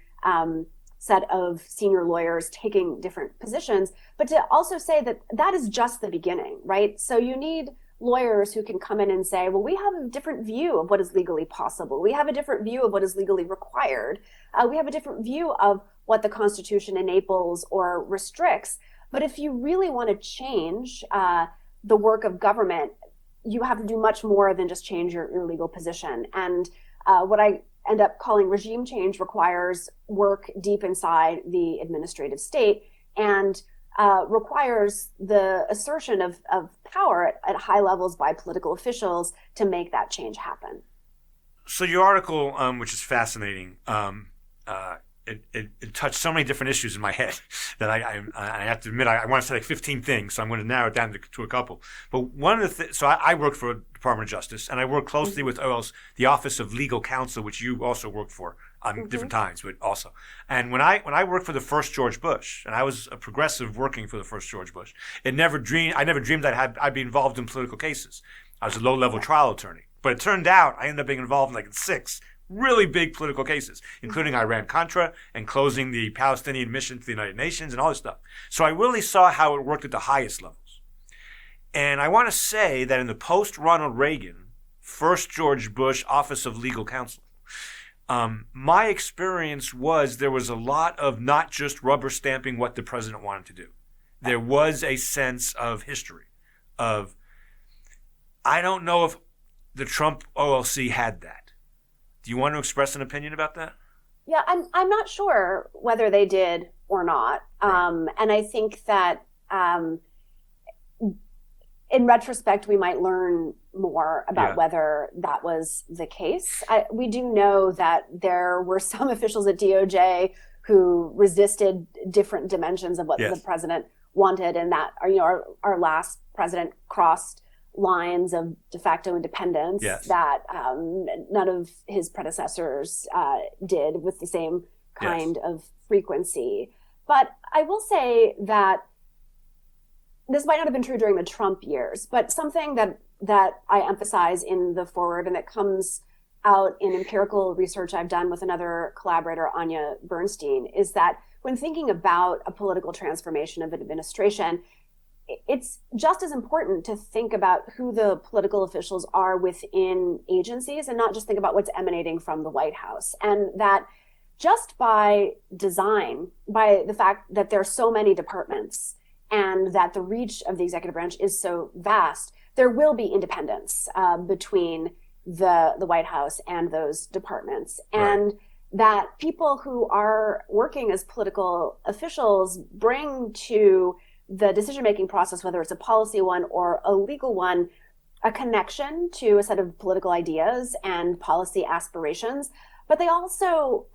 set of senior lawyers taking different positions, but to also say that that is just the beginning, right? So you need lawyers who can come in and say, well, we have a different view of what is legally possible. We have a different view of what is legally required. We have a different view of what the Constitution enables or restricts. But if you really want to change the work of government, you have to do much more than just change your legal position. And what I end up calling regime change requires work deep inside the administrative state and requires the assertion of power at high levels by political officials to make that change happen. So your article, which is fascinating, it touched so many different issues in my head that I have to admit I want to say like 15 things, so I'm going to narrow it down to a couple. But one of the things, so I work for Department of Justice, and I work closely with the Office of Legal Counsel, which you also worked for different times, but also. And when I worked for the first George Bush, and I was a progressive working for the first George Bush, I never dreamed I'd be involved in political cases. I was a low-level trial attorney, but it turned out I ended up being involved in like 6 really big political cases, including Iran-Contra and closing the Palestinian mission to the United Nations and all this stuff. So I really saw how it worked at the highest levels. And I want to say that in the post-Ronald Reagan, first George Bush Office of Legal Counsel, my experience was there was a lot of not just rubber stamping what the president wanted to do. There was a sense of history of, I don't know if the Trump OLC had that. Do you want to express an opinion about that? Yeah, I'm not sure whether they did or not. Right. And I think that in retrospect, we might learn more about whether that was the case. We do know that there were some officials at DOJ who resisted different dimensions of what the president wanted, and that our last president crossed lines of de facto independence that none of his predecessors did with the same kind of frequency. But I will say that this might not have been true during the Trump years, but something that I emphasize in the forward and that comes out in empirical research I've done with another collaborator, Anya Bernstein, is that when thinking about a political transformation of an administration, it's just as important to think about who the political officials are within agencies and not just think about what's emanating from the White House. And that just by design, by the fact that there are so many departments and that the reach of the executive branch is so vast, there will be independence between the White House and those departments. And that people who are working as political officials bring to the decision-making process, whether it's a policy one or a legal one, a connection to a set of political ideas and policy aspirations, but they also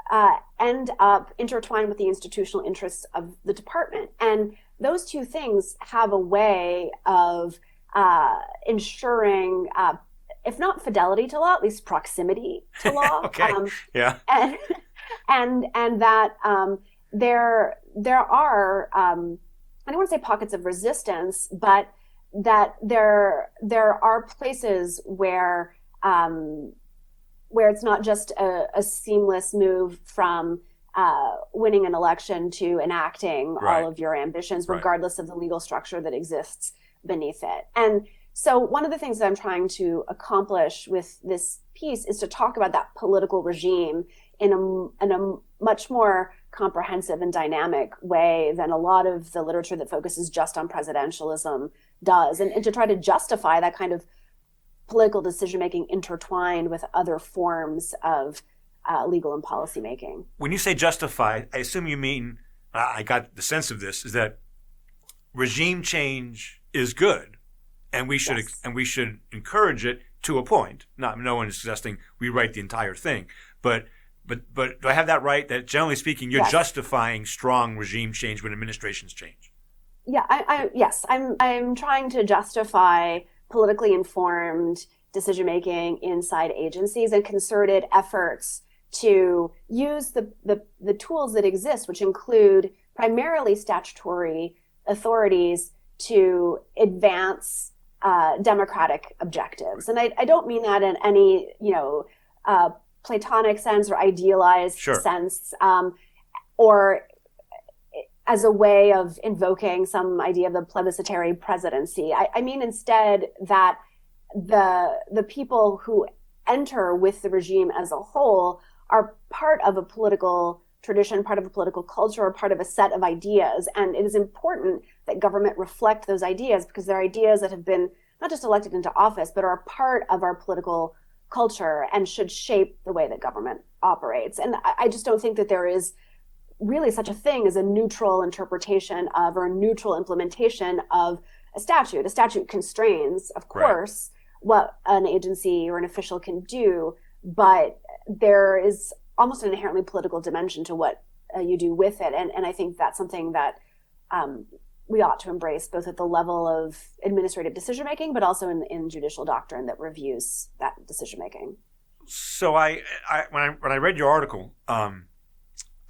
end up intertwined with the institutional interests of the department. And those two things have a way of ensuring, if not fidelity to law, at least proximity to law. Okay. Yeah. And that there are I don't want to say pockets of resistance, but that there are places where it's not just a seamless move from winning an election to enacting Right. all of your ambitions, Right. regardless of the legal structure that exists beneath it. And so one of the things that I'm trying to accomplish with this piece is to talk about that political regime in a much more comprehensive and dynamic way than a lot of the literature that focuses just on presidentialism does, and to try to justify that kind of political decision-making intertwined with other forms of legal and policy making. When you say justify, I assume you mean, I got the sense of this, is that regime change is good, and we should Yes. encourage it to a point. No one is suggesting we write the entire thing, but do I have that right? That generally speaking, you're Yes. justifying strong regime change when administrations change. Yeah, yes, I'm trying to justify politically informed decision making inside agencies and concerted efforts to use the tools that exist, which include primarily statutory authorities to advance democratic objectives. And I don't mean that in any Platonic sense or idealized Sure. sense, or as a way of invoking some idea of the plebiscitary presidency. I mean instead that the people who enter with the regime as a whole are part of a political tradition, part of a political culture, or part of a set of ideas. And it is important that government reflect those ideas because they're ideas that have been not just elected into office, but are a part of our political culture and should shape the way that government operates. And I just don't think that there is really such a thing as a neutral interpretation of or a neutral implementation of a statute. A statute constrains, of course, what an agency or an official can do, but there is almost an inherently political dimension to what you do with it. And I think that's something that we ought to embrace both at the level of administrative decision making, but also in judicial doctrine that reviews that decision making. So when I read your article,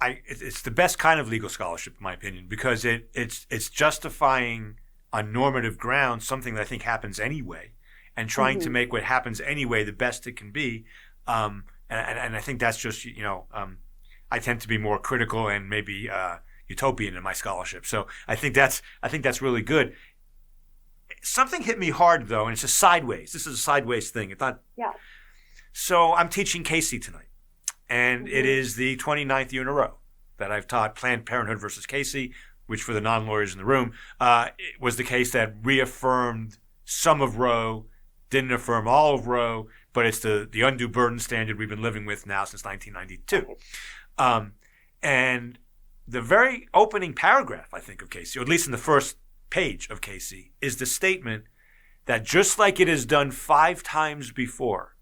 it's the best kind of legal scholarship, in my opinion, because it's justifying on normative grounds something that I think happens anyway, and trying to make what happens anyway the best it can be. And I think that's just I tend to be more critical and maybe utopian in my scholarship. So I think that's really good. Something hit me hard though, and it's just sideways. This is a sideways thing. It's not. Yeah. So I'm teaching Casey tonight, and it is the 29th year in a row that I've taught Planned Parenthood versus Casey, which for the non-lawyers in the room, it was the case that reaffirmed some of Roe, didn't affirm all of Roe, but it's the undue burden standard we've been living with now since 1992. And the very opening paragraph, I think, of Casey, or at least in the first page of Casey, is the statement that just like it has done 5 times before,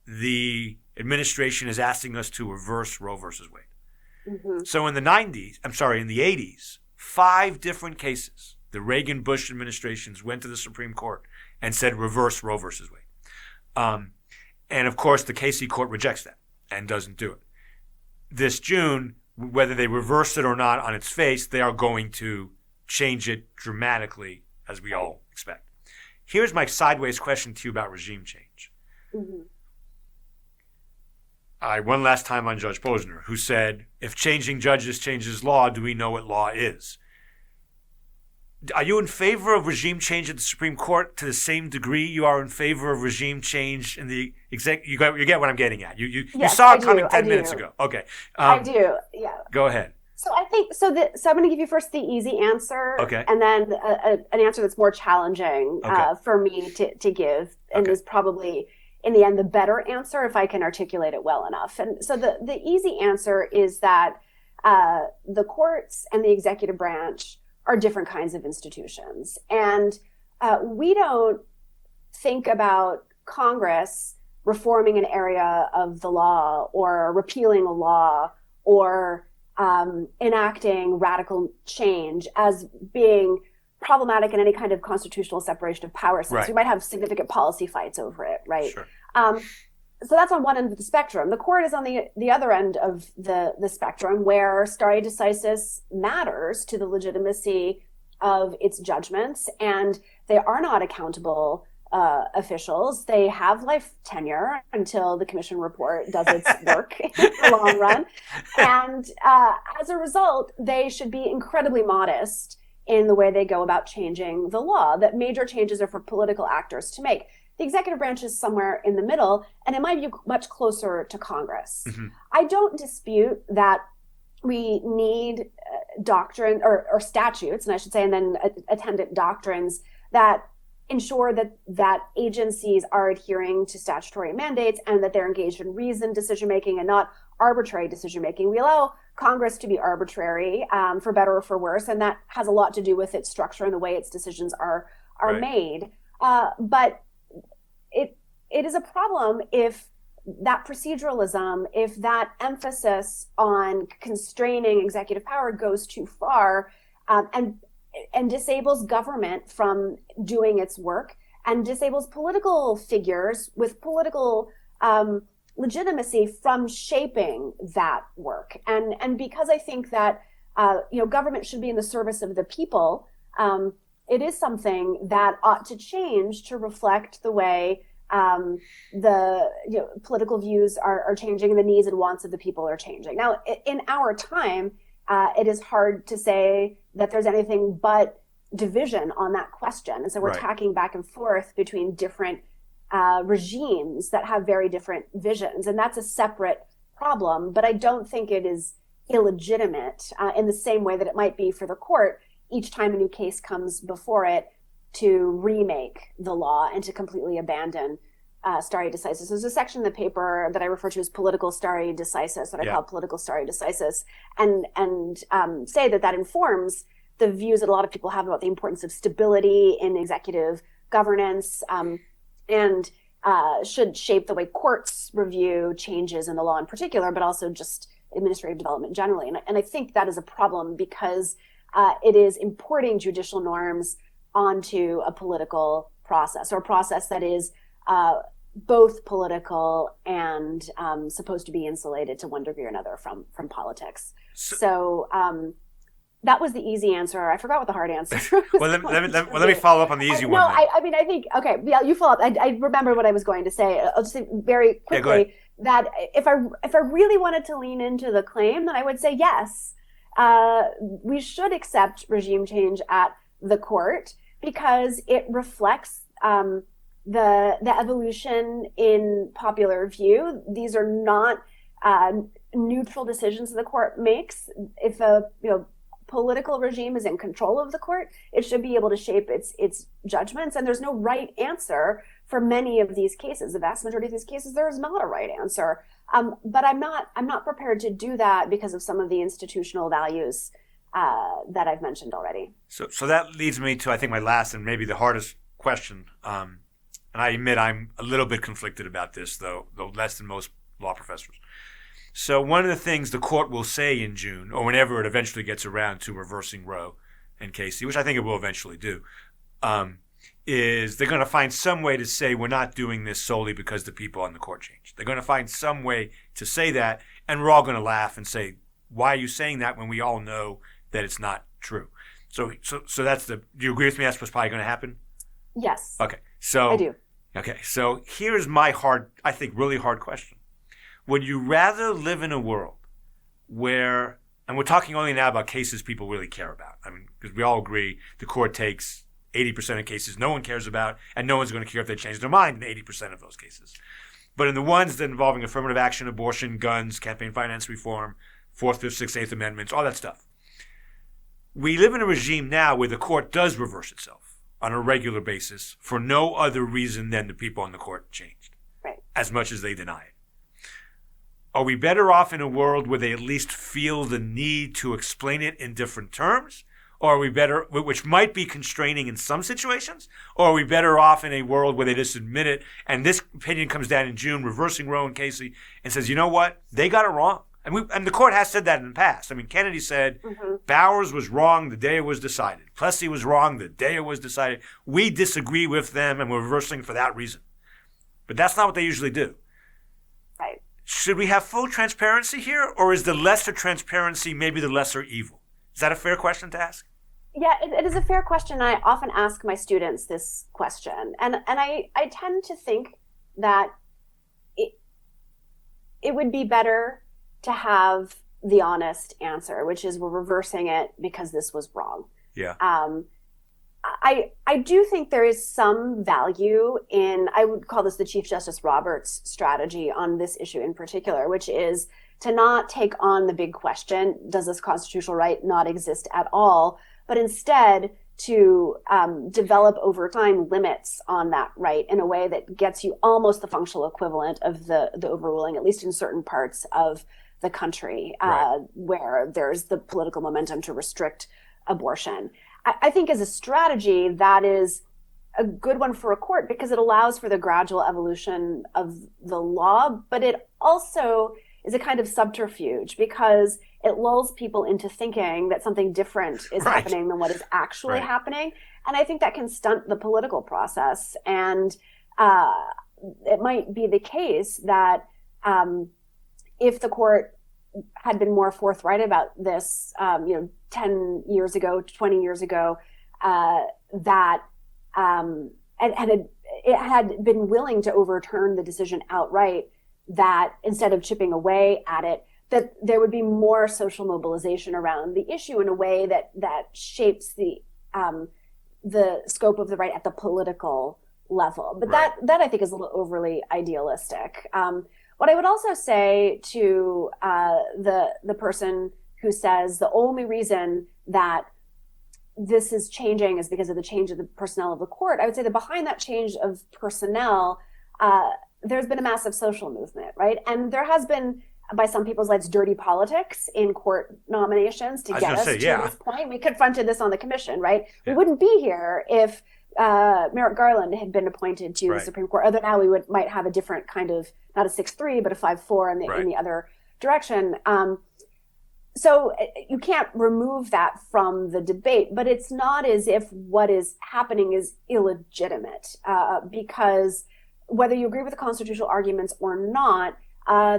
the administration is asking us to reverse Roe versus Wade. So in the 80s, 5 different cases, the Reagan-Bush administrations went to the Supreme Court and said reverse Roe versus Wade. And of course, the Casey court rejects that and doesn't do it. This June, whether they reverse it or not on its face, they are going to change it dramatically, as we all expect. Here's my sideways question to you about regime change. One last time on Judge Posner, who said, if changing judges changes law, do we know what law is? Are you in favor of regime change at the Supreme Court to the same degree you are in favor of regime change in the exec? You get what I'm getting at. You saw it coming 10 minutes ago. Okay. I do. Yeah. Go ahead. So I think so I'm going to give you first the easy answer, okay, and then an answer that's more challenging for me to give, and is probably in the end, the better answer if I can articulate it well enough. And so the easy answer is that the courts and the executive branch are different kinds of institutions. And we don't think about Congress reforming an area of the law or repealing a law or enacting radical change as being problematic in any kind of constitutional separation of power sense. Right. We might have significant policy fights over it, right? Sure. So that's on one end of the spectrum. The court is on the other end of the spectrum, where stare decisis matters to the legitimacy of its judgments, and they are not accountable officials. They have life tenure until the commission report does its work in the long run. And as a result, they should be incredibly modest in the way they go about changing the law, that major changes are for political actors to make. The executive branch is somewhere in the middle, and it might be much closer to Congress. Mm-hmm. I don't dispute that we need doctrine or statutes, and I should say, and then attendant doctrines that ensure that agencies are adhering to statutory mandates and that they're engaged in reasoned decision-making and not arbitrary decision-making. We allow Congress to be arbitrary, for better or for worse, and that has a lot to do with its structure and the way its decisions are right. made. But it is a problem if that proceduralism, if that emphasis on constraining executive power goes too far, and disables government from doing its work, and disables political figures with political legitimacy from shaping that work. And because I think that government should be in the service of the people, it is something that ought to change to reflect the way the political views are changing and the needs and wants of the people are changing. Now, in our time, it is hard to say that there's anything but division on that question. And so we're right. tacking back and forth between different regimes that have very different visions. And that's a separate problem. But I don't think it is illegitimate in the same way that it might be for the court each time a new case comes before it to remake the law and to completely abandon stare decisis. There's a section in the paper that I refer to as political stare decisis, that I call political stare decisis, and say that informs the views that a lot of people have about the importance of stability in executive governance, and should shape the way courts review changes in the law in particular, but also just administrative development generally. And I think that is a problem because it is importing judicial norms onto a political process, or a process that is both political and supposed to be insulated to one degree or another from politics. So that was the easy answer. I forgot what the hard answer was. Well, let me follow up on the easy one. No, I mean, I think, okay, yeah, you follow up. I remember what I was going to say. I'll just say very quickly that if I really wanted to lean into the claim, then I would say yes. We should accept regime change at the court because it reflects the evolution in popular view. These are not neutral decisions the court makes. If a political regime is in control of the court, it should be able to shape its judgments. And there's no right answer for many of these cases. The vast majority of these cases, there is not a right answer. But I'm not prepared to do that because of some of the institutional values that I've mentioned already. So that leads me to, I think, my last and maybe the hardest question. And I admit I'm a little bit conflicted about this, though less than most law professors. So one of the things the court will say in June, or whenever it eventually gets around to reversing Roe and Casey, which I think it will eventually do, is they're going to find some way to say we're not doing this solely because the people on the court changed. They're going to find some way to say that, and we're all going to laugh and say, why are you saying that when we all know that it's not true? So that's do you agree with me? That's what's probably going to happen? Yes. Okay. So I do. Okay. So here's my really hard question. Would you rather live in a world where, and we're talking only now about cases people really care about. I mean, because we all agree the court takes 80% of cases no one cares about, and no one's going to care if they change their mind in 80% of those cases. But in the ones that involving affirmative action, abortion, guns, campaign finance reform, 4th, 5th, 6th, 8th Amendments, all that stuff. We live in a regime now where the court does reverse itself on a regular basis for no other reason than the people on the court changed. Right. as much as they deny it. Are we better off in a world where they at least feel the need to explain it in different terms? Or are we better, which might be constraining in some situations, or are we better off in a world where they just admit it and this opinion comes down in June, reversing Roe and Casey, and says, you know what, they got it wrong. And the court has said that in the past. I mean, Kennedy said Bowers was wrong the day it was decided. Plessy was wrong the day it was decided. We disagree with them and we're reversing for that reason. But that's not what they usually do. Right. Should we have full transparency here, or is the lesser transparency maybe the lesser evil? Is that a fair question to ask? Yeah, it is a fair question. I often ask my students this question. And I tend to think that it would be better to have the honest answer, which is we're reversing it because this was wrong. Yeah. I do think there is some value in, I would call this the Chief Justice Roberts strategy on this issue in particular, which is to not take on the big question, does this constitutional right not exist at all, but instead to develop over time limits on that right in a way that gets you almost the functional equivalent of the overruling, at least in certain parts of the country where there's the political momentum to restrict abortion. I think as a strategy, that is a good one for a court because it allows for the gradual evolution of the law, but it also is a kind of subterfuge because it lulls people into thinking that something different is happening than what is actually happening. And I think that can stunt the political process. And it might be the case that if the court had been more forthright about this, 10 years ago, 20 years ago, it had been willing to overturn the decision outright, that instead of chipping away at it, that there would be more social mobilization around the issue in a way that shapes the scope of the right at the political level. But that I think is a little overly idealistic. What I would also say to the person who says the only reason that this is changing is because of the change of the personnel of the court, I would say that behind that change of personnel, there's been a massive social movement, right? And there has been, by some people's lights, dirty politics in court nominations to get us to this point. We confronted this on the commission, right? Yeah. We wouldn't be here if Merrick Garland had been appointed to the Supreme Court. Although now we might have a different kind of, not a 6-3, but a 5-4 in the other direction. So you can't remove that from the debate, but it's not as if what is happening is illegitimate, because whether you agree with the constitutional arguments or not,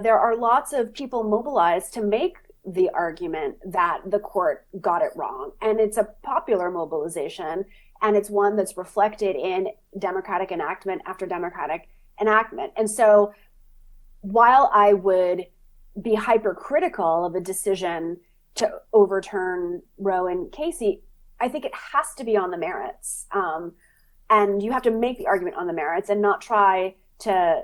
there are lots of people mobilized to make the argument that the court got it wrong. And it's a popular mobilization, and it's one that's reflected in Democratic enactment after Democratic enactment. And so while I would be hypercritical of a decision to overturn Roe and Casey, I think it has to be on the merits. And you have to make the argument on the merits and not try to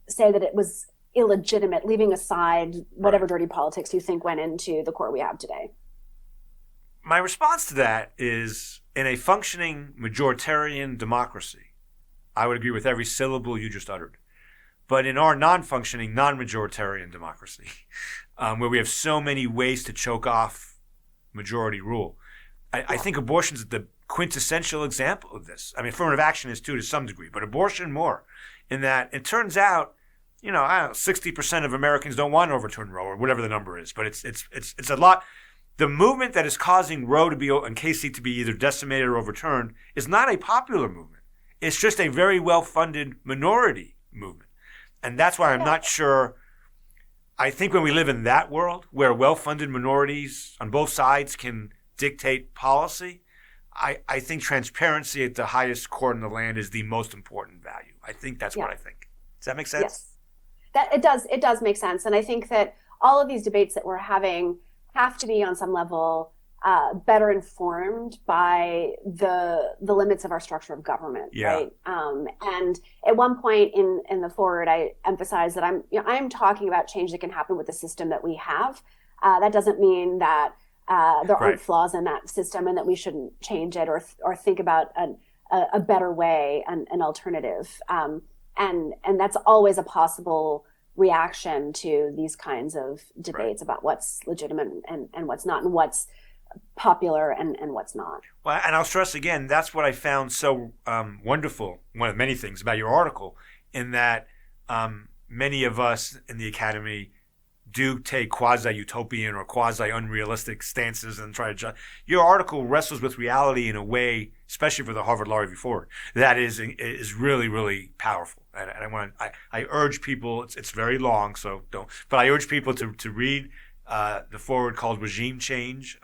say that it was illegitimate, leaving aside whatever dirty politics you think went into the court we have today. My response to that is, in a functioning majoritarian democracy, I would agree with every syllable you just uttered. But in our non-functioning, non-majoritarian democracy, where we have so many ways to choke off majority rule, I think abortion is the quintessential example of this. I mean, affirmative action is too to some degree, but abortion more, in that it turns out, 60% of Americans don't want to overturn Roe or whatever the number is, but it's a lot. The movement that is causing Roe to be and Casey to be either decimated or overturned is not a popular movement. It's just a very well-funded minority movement. And that's why I'm not sure. I think when we live in that world where well-funded minorities on both sides can dictate policy, I think transparency at the highest court in the land is the most important value. I think that's what I think. Does that make sense? Yes, it does make sense. And I think that all of these debates that we're having have to be on some level better informed by the limits of our structure of government, right? And at one point in the forward, I emphasized that I'm talking about change that can happen with the system that we have. That doesn't mean that there aren't flaws in that system and that we shouldn't change it or think about a better way, an alternative. and that's always a possible reaction to these kinds of debates about what's legitimate and what's not, and what's popular and what's not. Well, and I'll stress again, that's what I found so wonderful, one of many things about your article, in that many of us in the academy do take quasi-utopian or quasi-unrealistic stances and try to judge. Your article wrestles with reality in a way, especially for the Harvard Law Review Forward, that is really, really powerful. And I urge people, it's very long, so don't, but I urge people to read the forward called Regime Change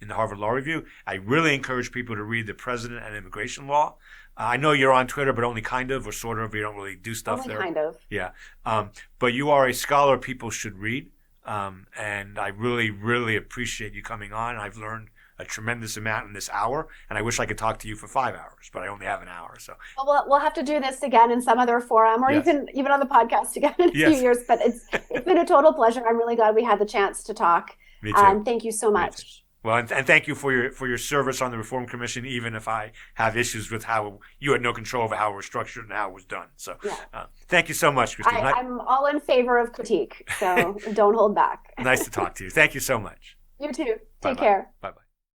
in the Harvard Law Review. I really encourage people to read The President and Immigration Law. I know you're on Twitter, but only kind of, or sort of. You don't really do stuff only there. Kind of. Yeah. But you are a scholar people should read. And I really, really appreciate you coming on. I've learned a tremendous amount in this hour, and I wish I could talk to you for 5 hours, but I only have an hour. So well, we'll have to do this again in some other forum, or even on the podcast again in a few years. But it's been a total pleasure. I'm really glad we had the chance to talk. Me too. Thank you so much. Well, and thank you for your service on the Reform Commission, even if I have issues with how you had no control over how it was structured and how it was done. So thank you so much, Cristina. I'm all in favor of critique, so don't hold back. Nice to talk to you. Thank you so much. You too. Take Bye-bye. care. Bye-bye.